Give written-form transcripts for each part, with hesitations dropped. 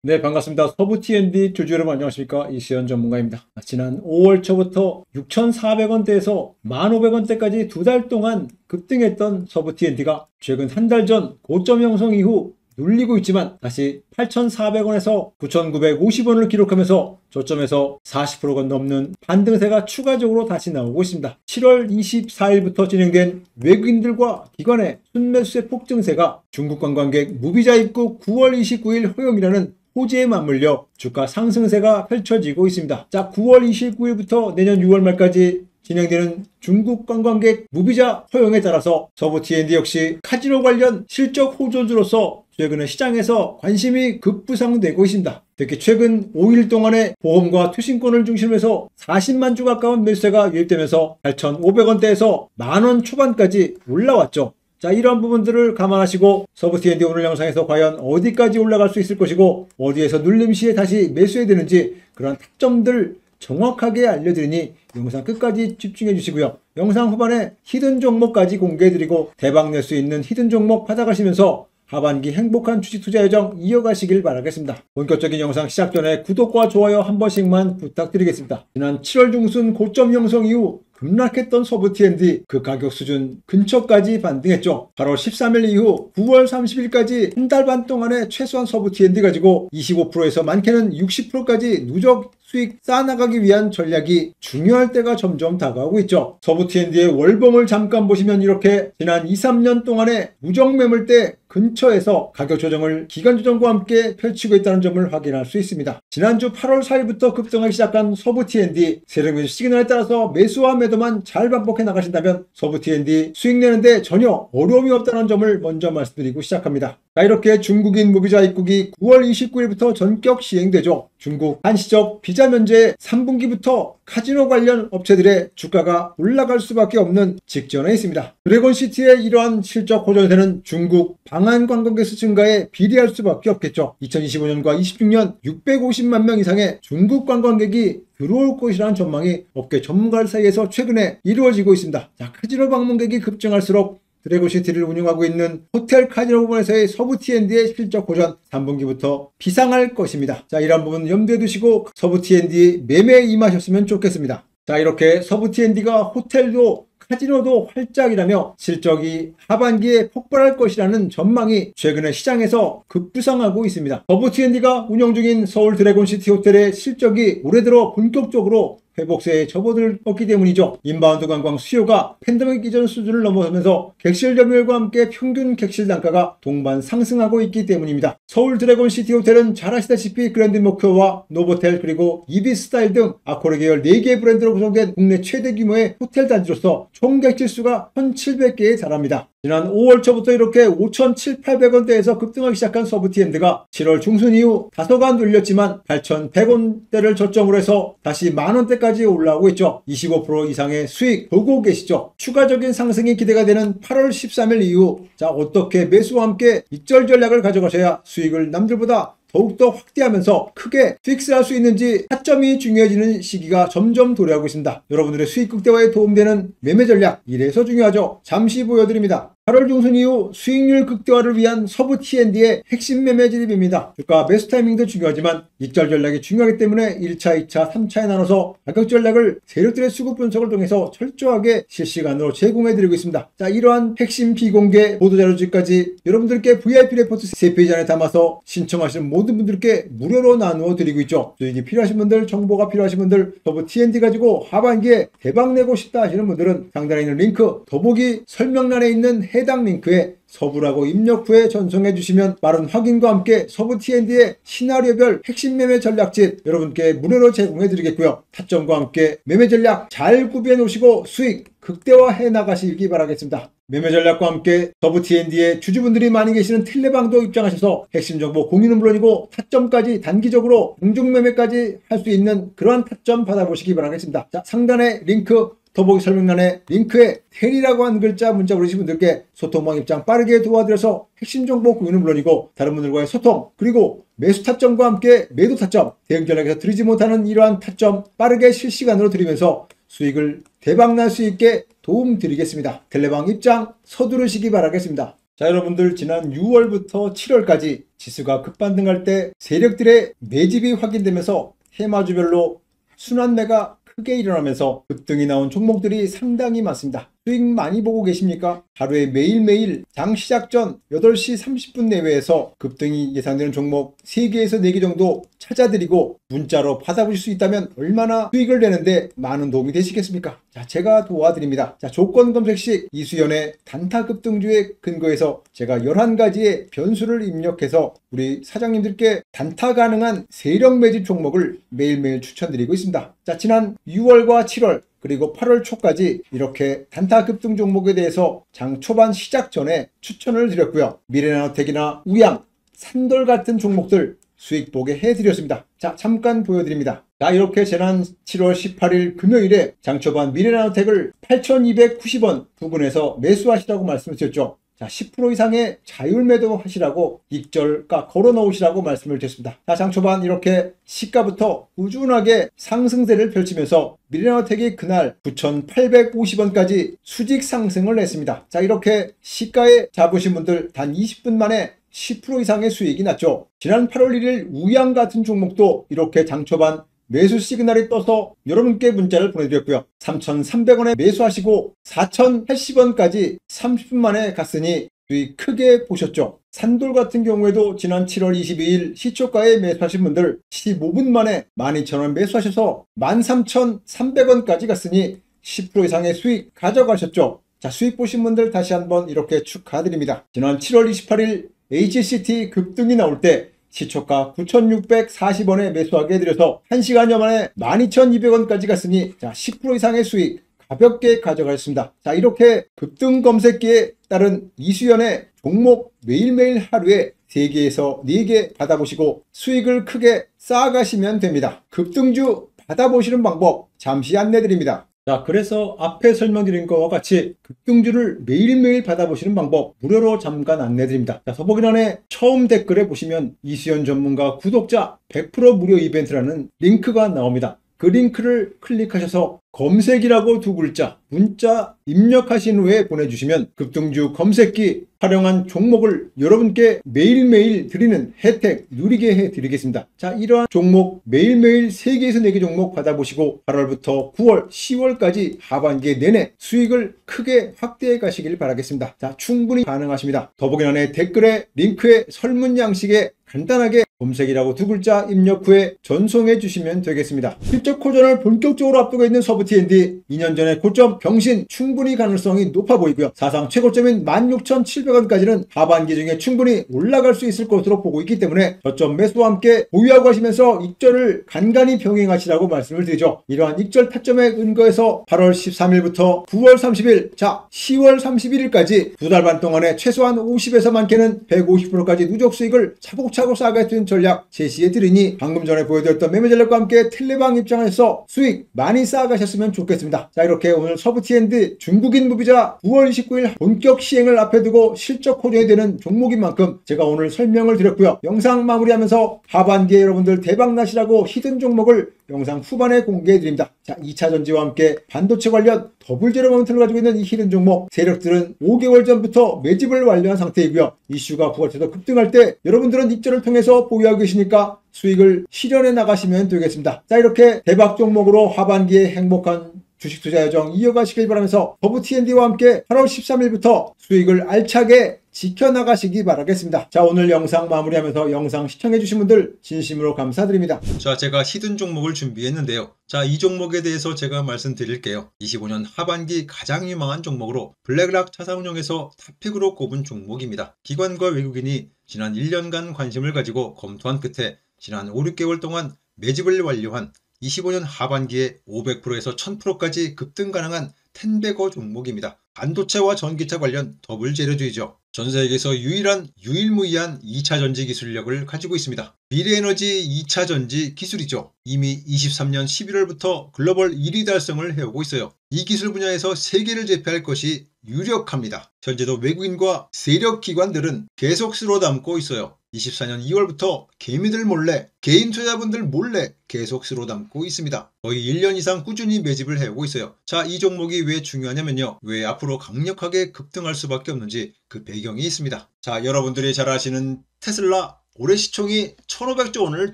네, 반갑습니다. 서부 T&D 주주 여러분 안녕하십니까? 이시연 전문가입니다. 지난 5월 초부터 6,400원대에서 1,500원대까지 두 달 동안 급등했던 서부 T&D가 최근 한 달 전 고점 형성 이후 눌리고 있지만 다시 8,400원에서 9,950원을 기록하면서 저점에서 40%가 넘는 반등세가 추가적으로 다시 나오고 있습니다. 7월 24일부터 진행된 외국인들과 기관의 순매수세 폭증세가 중국 관광객 무비자 입국 9월 29일 허용이라는 호재에 맞물려 주가 상승세가 펼쳐지고 있습니다. 자, 9월 29일부터 내년 6월 말까지 진행되는 중국 관광객 무비자 허용에 따라서 서부 T&D 역시 카지노 관련 실적 호조주로서 최근에 시장에서 관심이 급부상되고 있습니다. 특히 최근 5일 동안의 보험과 투신권을 중심으로 해서 40만 주 가까운 매수세가 유입되면서 8,500원대에서 만원 초반까지 올라왔죠. 자, 이런 부분들을 감안하시고 서부 T&D 오늘 영상에서 과연 어디까지 올라갈 수 있을 것이고 어디에서 눌림 시에 다시 매수해야 되는지 그런 타점들 정확하게 알려드리니 영상 끝까지 집중해 주시고요. 영상 후반에 히든 종목까지 공개해드리고 대박 낼 수 있는 히든 종목 받아가시면서 하반기 행복한 주식 투자 여정 이어가시길 바라겠습니다. 본격적인 영상 시작 전에 구독과 좋아요 한 번씩만 부탁드리겠습니다. 지난 7월 중순 고점 형성 이후 급락했던 서부 T&D 그 가격 수준 근처까지 반등했죠. 8월 13일 이후 9월 30일까지 한 달 반 동안에 최소한 서부 T&D 가지고 25%에서 많게는 60%까지 누적 수익 쌓아나가기 위한 전략이 중요할 때가 점점 다가오고 있죠. 서부 T&D의 월봉을 잠깐 보시면 이렇게 지난 2, 3년 동안의 누적 매물대 근처에서 가격 조정을 기간 조정과 함께 펼치고 있다는 점을 확인할 수 있습니다. 지난주 8월 4일부터 급등하기 시작한 서부 T&D 세력 매수 시그널에 따라서 매수와 매도만 잘 반복해 나가신다면 서부 T&D 수익 내는데 전혀 어려움이 없다는 점을 먼저 말씀드리고 시작합니다. 자, 이렇게 중국인 무비자 입국이 9월 29일부터 전격 시행되죠. 중국 한시적 비자 면제 3분기부터 카지노 관련 업체들의 주가가 올라갈 수밖에 없는 직전에 있습니다. 드래곤시티의 이러한 실적 호전세는 중국 방한 관광객 수 증가에 비례할 수밖에 없겠죠. 2025년과 26년 650만 명 이상의 중국 관광객이 들어올 것이라는 전망이 업계 전문가들 사이에서 최근에 이루어지고 있습니다. 자, 카지노 방문객이 급증할수록 드래곤시티를 운영하고 있는 호텔 카지노 부분에서의 서부 T&D의 실적 호전 3분기부터 비상할 것입니다. 자, 이런 부분 염두에 두시고 서부 T&D 매매에 임하셨으면 좋겠습니다. 자, 이렇게 서부 T&D가 호텔도 카지노도 활짝이라며 실적이 하반기에 폭발할 것이라는 전망이 최근에 시장에서 급부상하고 있습니다. 서부 T&D가 운영 중인 서울 드래곤시티 호텔의 실적이 올해 들어 본격적으로 회복세에 접어들었기 때문이죠. 인바운드 관광 수요가 팬데믹 이전 수준을 넘어서면서 객실 점유율과 함께 평균 객실 단가가 동반 상승하고 있기 때문입니다. 서울 드래곤시티 호텔은 잘 아시다시피 그랜드 모큐와 노보텔 그리고 이비스타일 등 아코르 계열 4개의 브랜드로 구성된 국내 최대 규모의 호텔 단지로서 총 객실 수가 1,700개에 달합니다. 지난 5월 초부터 이렇게 5,700~800원대에서 급등하기 시작한 서부 T&D가 7월 중순 이후 다소간 눌렸지만 8,100원대를 저점으로 해서 다시 만원대까지 올라오고 있죠. 25% 이상의 수익 보고 계시죠. 추가적인 상승이 기대가 되는 8월 13일 이후 자, 어떻게 매수와 함께 익절 전략을 가져가셔야 수익을 남들보다 더욱더 확대하면서 크게 픽스할 수 있는지 타점이 중요해지는 시기가 점점 도래하고 있습니다. 여러분들의 수익 극대화에 도움되는 매매 전략 이래서 중요하죠. 잠시 보여드립니다. 8월 중순 이후 수익률 극대화를 위한 서부 T&D의 핵심 매매 진입입니다. 주가 매수 타이밍도 중요하지만 익절 전략이 중요하기 때문에 1차, 2차, 3차에 나눠서 가격 전략을 세력들의 수급 분석을 통해서 철저하게 실시간으로 제공해드리고 있습니다. 자, 이러한 핵심 비공개 보도자료집까지 여러분들께 VIP 레포트 3페이지 안에 담아서 신청하시는 모든 분들께 무료로 나누어 드리고 있죠. 수익이 필요하신 분들, 정보가 필요하신 분들, 서부 T&D 가지고 하반기에 대박내고 싶다 하시는 분들은 상단에 있는 링크, 더보기 설명란에 있는 해당 링크에 서부라고 입력 후에 전송해 주시면 빠른 확인과 함께 서부 T&D의 시나리오별 핵심 매매 전략집 여러분께 무료로 제공해 드리겠고요. 타점과 함께 매매 전략 잘 구비해 놓으시고 수익 극대화해 나가시기 바라겠습니다. 매매 전략과 함께 서부 T&D의 주주분들이 많이 계시는 텔레방도 입장하셔서 핵심 정보 공유는 물론이고 타점까지 단기적으로 공중 매매까지 할 수 있는 그러한 타점 받아보시기 바라겠습니다. 자, 상단에 링크 더보기 설명란에 링크에 텔이라고 한 글자 문자 보내신 분들께 소통방 입장 빠르게 도와드려서 핵심 정보 공유는 물론이고 다른 분들과의 소통 그리고 매수 타점과 함께 매도 타점 대응 전략에서 드리지 못하는 이러한 타점 빠르게 실시간으로 드리면서 수익을 대박날 수 있게 도움 드리겠습니다. 텔레방 입장 서두르시기 바라겠습니다. 자, 여러분들 지난 6월부터 7월까지 지수가 급반등할 때 세력들의 매집이 확인되면서 테마주별로 순환매가 크게 일어나면서 급등이 나온 종목들이 상당히 많습니다. 수익 많이 보고 계십니까? 하루에 매일매일 장 시작 전 8시 30분 내외에서 급등이 예상되는 종목 3개에서 4개 정도 찾아드리고 문자로 받아보실 수 있다면 얼마나 수익을 내는데 많은 도움이 되시겠습니까? 자, 제가 도와드립니다. 자, 조건 검색식 이수연의 단타 급등주에 근거해서 제가 11가지의 변수를 입력해서 우리 사장님들께 단타 가능한 세력 매집 종목을 매일매일 추천드리고 있습니다. 자, 지난 6월과 7월 그리고 8월 초까지 이렇게 단타 급등 종목에 대해서 장 초반 시작 전에 추천을 드렸고요. 미래나노텍이나 우양, 산돌 같은 종목들 수익 보게 해드렸습니다. 자, 잠깐 보여드립니다. 자, 이렇게 지난 7월 18일 금요일에 장 초반 미래나노텍을 8,290원 부근에서 매수하시라고 말씀을 드렸죠. 자, 10% 이상의 자율 매도 하시라고 익절가 걸어 놓으시라고 말씀을 드렸습니다. 자, 장 초반 이렇게 시가부터 꾸준하게 상승세를 펼치면서 미래나노텍이 그날 9,850원까지 수직 상승을 했습니다. 자, 이렇게 시가에 잡으신 분들 단 20분 만에 10% 이상의 수익이 났죠. 지난 8월 1일 우양 같은 종목도 이렇게 장 초반 매수 시그널이 떠서 여러분께 문자를 보내드렸고요. 3,300원에 매수하시고 4,080원까지 30분 만에 갔으니 수익 크게 보셨죠. 산돌 같은 경우에도 지난 7월 22일 시초가에 매수하신 분들 15분 만에 12,000원 매수하셔서 13,300원까지 갔으니 10% 이상의 수익 가져가셨죠. 자, 수익 보신 분들 다시 한번 이렇게 축하드립니다. 지난 7월 28일 HCT 급등이 나올 때 시초가 9,640원에 매수하게 해드려서 1시간여 만에 12,200원까지 갔으니 자, 10% 이상의 수익 가볍게 가져가셨습니다. 자, 이렇게 급등 검색기에 따른 이수연의 종목 매일매일 하루에 3개에서 4개 받아보시고 수익을 크게 쌓아가시면 됩니다. 급등주 받아보시는 방법 잠시 안내드립니다. 자, 그래서 앞에 설명드린 것과 같이 급등주를 매일매일 받아보시는 방법 무료로 잠깐 안내드립니다. 자, 더보기란에 처음 댓글에 보시면 이수연 전문가 구독자 100% 무료 이벤트라는 링크가 나옵니다. 그 링크를 클릭하셔서 검색이라고 2글자 문자 입력하신 후에 보내주시면 급등주 검색기 활용한 종목을 여러분께 매일매일 드리는 혜택 누리게 해드리겠습니다. 자, 이러한 종목 매일매일 3개에서 4개 종목 받아보시고 8월부터 9월, 10월까지 하반기 내내 수익을 크게 확대해 가시길 바라겠습니다. 자, 충분히 가능하십니다. 더보기란에 댓글에 링크에 설문 양식에 간단하게 검색이라고 2글자 입력 후에 전송해 주시면 되겠습니다. 실적 호전을 본격적으로 앞두고 있는 서부 T&D 2년 전의 고점 경신 충분히 가능성이 높아 보이고요. 사상 최고점인 16,700원까지는 하반기 중에 충분히 올라갈 수 있을 것으로 보고 있기 때문에 저점 매수와 함께 보유하고 하시면서 익절을 간간히 병행하시라고 말씀을 드리죠. 이러한 익절 타점에 근거해서 8월 13일부터 9월 30일, 자 10월 31일까지 2달 반 동안에 최소한 50에서 많게는 150%까지 누적 수익을 차곡차곡 쌓아갈 전략 제시해 드리니 방금 전에 보여드렸던 매매 전략과 함께 텔레방 입장에서 수익 많이 쌓아가셨으면 좋겠습니다. 자, 이렇게 오늘 서부 T&D 중국인 무비자 9월 29일 본격 시행을 앞에 두고 실적 호전이 되는 종목인 만큼 제가 오늘 설명을 드렸고요. 영상 마무리하면서 하반기에 여러분들 대박 나시라고 히든 종목을 영상 후반에 공개해 드립니다. 자, 2차 전지와 함께 반도체 관련 더블 제로 모멘텀을 가지고 있는 이 히든 종목 세력들은 5개월 전부터 매집을 완료한 상태이고요. 이슈가 부각돼서 급등할 때 여러분들은 입절을 통해서 보유하고 계시니까 수익을 실현해 나가시면 되겠습니다. 자, 이렇게 대박 종목으로 하반기에 행복한 주식 투자 여정 이어가시길 바라면서 서부 T&D와 함께 8월 13일부터 수익을 알차게 지켜나가시기 바라겠습니다. 자, 오늘 영상 마무리하면서 영상 시청해주신 분들 진심으로 감사드립니다. 자, 제가 히든 종목을 준비했는데요. 자, 이 종목에 대해서 제가 말씀드릴게요. 25년 하반기 가장 유망한 종목으로 블랙락 자산운용에서 탑픽으로 꼽은 종목입니다. 기관과 외국인이 지난 1년간 관심을 가지고 검토한 끝에 지난 5, 6개월 동안 매집을 완료한 25년 하반기에 500%에서 1000%까지 급등 가능한 텐베거 종목입니다. 반도체와 전기차 관련 더블 재료주이죠. 전 세계에서 유일무이한 2차 전지 기술력을 가지고 있습니다. 미래에너지 2차 전지 기술이죠. 이미 23년 11월부터 글로벌 1위 달성을 해오고 있어요. 이 기술 분야에서 세계를 제패할 것이 유력합니다. 현재도 외국인과 세력 기관들은 계속 쓸어담고 있어요. 24년 2월부터 개미들 몰래, 개인 투자자분들 몰래 계속 쓸어담고 있습니다. 거의 1년 이상 꾸준히 매집을 해오고 있어요. 자, 이 종목이 왜 중요하냐면요. 왜 앞으로 강력하게 급등할 수밖에 없는지 그 배경이 있습니다. 자, 여러분들이 잘 아시는 테슬라 올해 시총이 1,500조 원을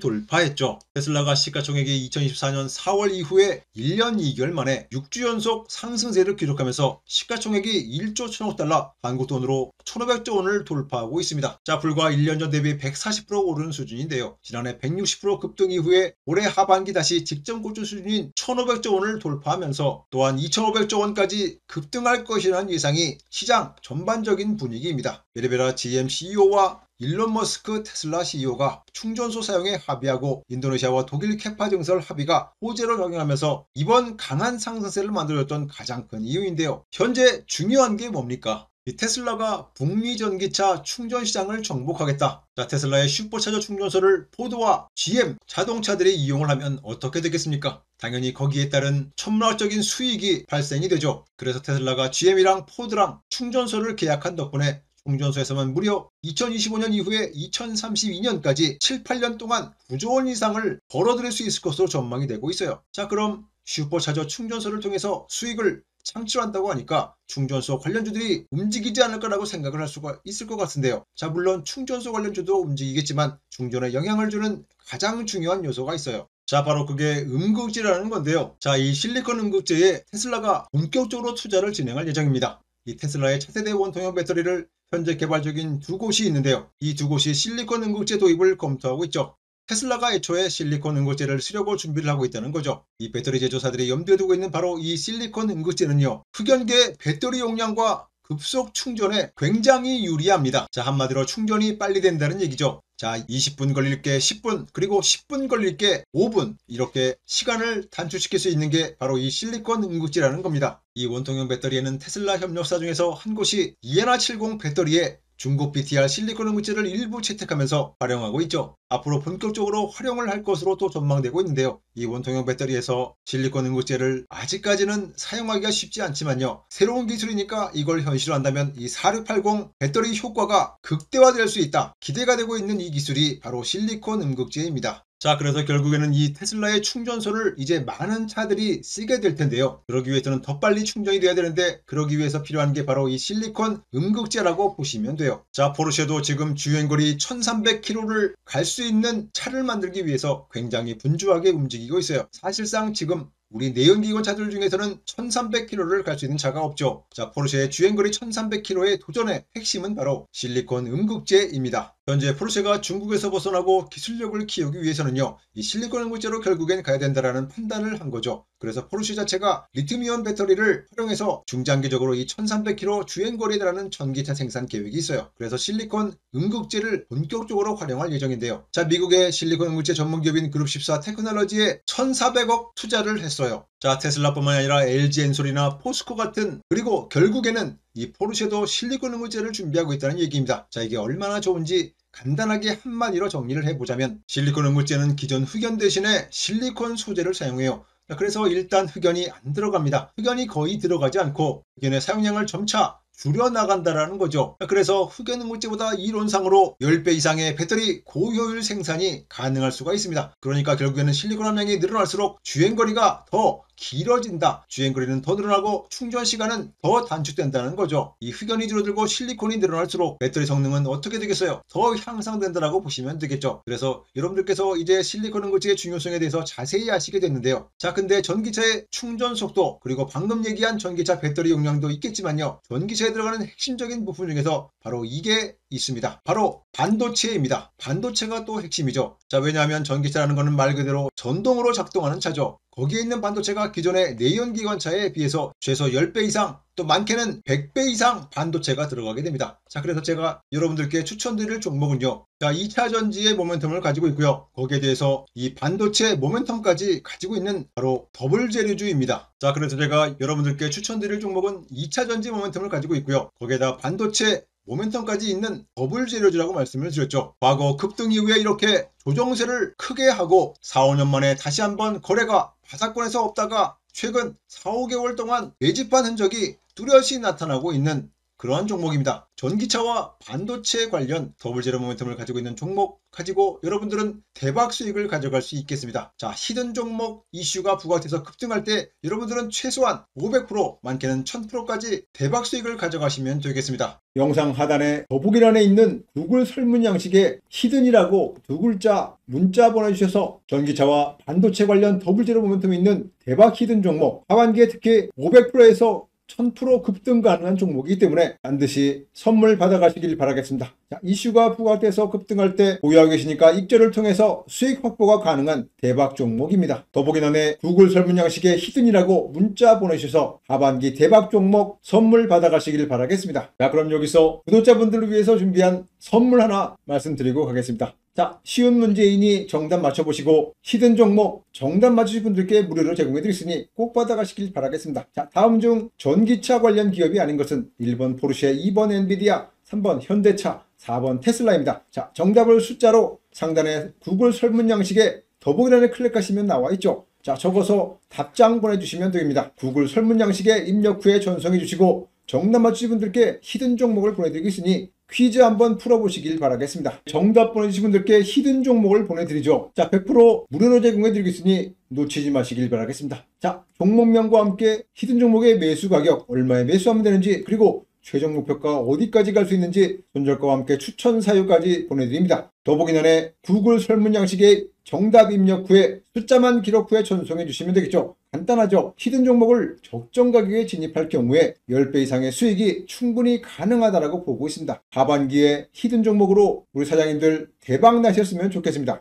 돌파했죠. 테슬라가 시가총액이 2024년 4월 이후에 1년 2개월 만에 6주 연속 상승세를 기록하면서 시가총액이 1조 1,000억 달러, 한국 돈으로 1,500조 원을 돌파하고 있습니다. 자, 불과 1년 전 대비 140% 오른 수준인데요. 지난해 160% 급등 이후에 올해 하반기 다시 직전 고점 수준인 1,500조 원을 돌파하면서 또한 2,500조 원까지 급등할 것이라는 예상이 시장 전반적인 분위기입니다. 베레베라 GM CEO와 일론 머스크 테슬라 CEO가 충전소 사용에 합의하고 인도네시아와 독일 캐파 증설 합의가 호재로 작용하면서 이번 강한 상승세를 만들어줬던 가장 큰 이유인데요. 현재 중요한 게 뭡니까? 이 테슬라가 북미 전기차 충전 시장을 정복하겠다. 자, 테슬라의 슈퍼차저 충전소를 포드와 GM 자동차들이 이용을 하면 어떻게 되겠습니까? 당연히 거기에 따른 천문학적인 수익이 발생이 되죠. 그래서 테슬라가 GM이랑 포드랑 충전소를 계약한 덕분에 충전소에서만 무려 2025년 이후에 2032년까지 7, 8년 동안 9조 원 이상을 벌어들일 수 있을 것으로 전망이 되고 있어요. 자, 그럼 슈퍼차저 충전소를 통해서 수익을 창출한다고 하니까 충전소 관련주들이 움직이지 않을까라고 생각을 할 수가 있을 것 같은데요. 자, 물론 충전소 관련주도 움직이겠지만 충전에 영향을 주는 가장 중요한 요소가 있어요. 자, 바로 그게 음극재라는 건데요. 자, 이 실리콘 음극재에 테슬라가 본격적으로 투자를 진행할 예정입니다. 이 테슬라의 차세대 원통형 배터리를 현재 개발 중인 두 곳이 있는데요. 이 두 곳이 실리콘 음극재 도입을 검토하고 있죠. 테슬라가 애초에 실리콘 음극재를 쓰려고 준비를 하고 있다는 거죠. 이 배터리 제조사들이 염두에 두고 있는 바로 이 실리콘 음극재는요. 흑연계 배터리 용량과 급속 충전에 굉장히 유리합니다. 자, 한마디로 충전이 빨리 된다는 얘기죠. 자, 20분 걸릴 게 10분, 그리고 10분 걸릴 게 5분, 이렇게 시간을 단축시킬 수 있는 게 바로 이 실리콘 음극재라는 겁니다. 이 원통형 배터리에는 테슬라 협력사 중에서 한 곳이 이에나70 배터리에 중국 BTR 실리콘 음극재를 일부 채택하면서 활용하고 있죠. 앞으로 본격적으로 활용을 할 것으로 또 전망되고 있는데요. 이 원통형 배터리에서 실리콘 음극재를 아직까지는 사용하기가 쉽지 않지만요. 새로운 기술이니까 이걸 현실화한다면 이 4680 배터리 효과가 극대화될 수 있다. 기대가 되고 있는 이 기술이 바로 실리콘 음극재입니다. 자, 그래서 결국에는 이 테슬라의 충전소를 이제 많은 차들이 쓰게 될 텐데요. 그러기 위해서는 더 빨리 충전이 돼야 되는데 그러기 위해서 필요한 게 바로 이 실리콘 음극재라고 보시면 돼요. 자, 포르쉐도 지금 주행거리 1300km를 갈 수 있는 차를 만들기 위해서 굉장히 분주하게 움직이고 있어요. 사실상 지금 우리 내연기관 차들 중에서는 1300km를 갈 수 있는 차가 없죠. 자, 포르쉐의 주행거리 1300km의 도전의 핵심은 바로 실리콘 음극재입니다. 현재 포르쉐가 중국에서 벗어나고 기술력을 키우기 위해서는요. 이 실리콘 음극재로 결국엔 가야 된다라는 판단을 한 거죠. 그래서 포르쉐 자체가 리튬이온 배터리를 활용해서 중장기적으로 이 1300km 주행거리에 달하는 전기차 생산 계획이 있어요. 그래서 실리콘 음극재를 본격적으로 활용할 예정인데요. 자, 미국의 실리콘 음극재 전문기업인 그룹14 테크놀로지에 1400억 투자를 했어요. 자, 테슬라뿐만 아니라 LG 엔솔이나 포스코 같은, 그리고 결국에는 이 포르쉐도 실리콘 음극재를 준비하고 있다는 얘기입니다. 자, 이게 얼마나 좋은지 간단하게 한마디로 정리를 해보자면 실리콘 음극재는 기존 흑연 대신에 실리콘 소재를 사용해요. 자, 그래서 일단 흑연이 안 들어갑니다. 흑연이 거의 들어가지 않고 흑연의 사용량을 점차 줄여나간다라는 거죠. 그래서 흑연 음극재보다 이론상으로 10배 이상의 배터리 고효율 생산이 가능할 수가 있습니다. 그러니까 결국에는 실리콘 함량이 늘어날수록 주행거리가 더 길어진다. 주행거리는 더 늘어나고 충전 시간은 더 단축된다는 거죠. 이 흑연이 줄어들고 실리콘이 늘어날수록 배터리 성능은 어떻게 되겠어요? 더 향상된다라고 보시면 되겠죠. 그래서 여러분들께서 이제 실리콘 음극재의 중요성에 대해서 자세히 아시게 됐는데요. 자, 근데 전기차의 충전 속도, 그리고 방금 얘기한 전기차 배터리 용량도 있겠지만요. 전기차에 들어가는 핵심적인 부분 중에서 바로 이게 있습니다. 바로 반도체입니다. 반도체가 또 핵심이죠. 자, 왜냐하면 전기차라는 것은 말 그대로 전동으로 작동하는 차죠. 거기에 있는 반도체가 기존의 내연기관차에 비해서 최소 10배 이상, 또 많게는 100배 이상 반도체가 들어가게 됩니다. 자, 그래서 제가 여러분들께 추천드릴 종목은요. 자, 2차 전지의 모멘텀을 가지고 있고요. 거기에 대해서 이 반도체 모멘텀까지 가지고 있는 바로 더블 재료주입니다. 자, 그래서 제가 여러분들께 추천드릴 종목은 2차 전지 모멘텀을 가지고 있고요. 거기에다 반도체 모멘텀까지 있는 더블 재료주라고 말씀을 드렸죠. 과거 급등 이후에 이렇게 조정세를 크게 하고 4, 5년 만에 다시 한번 거래가 바닥권에서 없다가 최근 4, 5개월 동안 매집한 흔적이 뚜렷이 나타나고 있는 그러한 종목입니다. 전기차와 반도체 관련 더블 제로 모멘텀을 가지고 있는 종목 가지고 여러분들은 대박 수익을 가져갈 수 있겠습니다. 자, 히든 종목 이슈가 부각돼서 급등할 때 여러분들은 최소한 500%, 많게는 1000%까지 대박 수익을 가져가시면 되겠습니다. 영상 하단에 더보기란에 있는 구글 설문 양식에 히든이라고 두 글자 문자 보내주셔서 전기차와 반도체 관련 더블 제로 모멘텀이 있는 대박 히든 종목, 하반기에 특히 500%에서 1000% 급등 가능한 종목이기 때문에 반드시 선물 받아가시길 바라겠습니다. 자, 이슈가 부각돼서 급등할 때 보유하고 계시니까 익절을 통해서 수익 확보가 가능한 대박 종목입니다. 더보기란에 구글 설문 양식에 히든이라고 문자 보내주셔서 하반기 대박 종목 선물 받아가시길 바라겠습니다. 자, 그럼 여기서 구독자분들을 위해서 준비한 선물 하나 말씀드리고 가겠습니다. 자, 쉬운 문제이니 정답 맞춰보시고 히든 종목 정답 맞추신 분들께 무료로 제공해드리겠으니 꼭 받아가시길 바라겠습니다. 자, 다음 중 전기차 관련 기업이 아닌 것은 1번 포르쉐, 2번 엔비디아, 3번 현대차, 4번 테슬라입니다. 자, 정답을 숫자로 상단에 구글 설문 양식에 더보기란에 클릭하시면 나와있죠. 자, 적어서 답장 보내주시면 됩니다. 구글 설문 양식에 입력 후에 전송해 주시고 정답 맞추신 분들께 히든 종목을 보내드리겠으니 퀴즈 한번 풀어보시길 바라겠습니다. 정답 보내주신 분들께 히든 종목을 보내드리죠. 자, 100% 무료로 제공해드리겠으니 놓치지 마시길 바라겠습니다. 자, 종목명과 함께 히든 종목의 매수 가격, 얼마에 매수하면 되는지, 그리고 최종 목표가 어디까지 갈 수 있는지 손절가와 함께 추천 사유까지 보내드립니다. 더보기란에 구글 설문 양식에 정답 입력 후에 숫자만 기록 후에 전송해 주시면 되겠죠. 간단하죠. 히든 종목을 적정 가격에 진입할 경우에 10배 이상의 수익이 충분히 가능하다고 보고 있습니다. 하반기에 히든 종목으로 우리 사장님들 대박 나셨으면 좋겠습니다.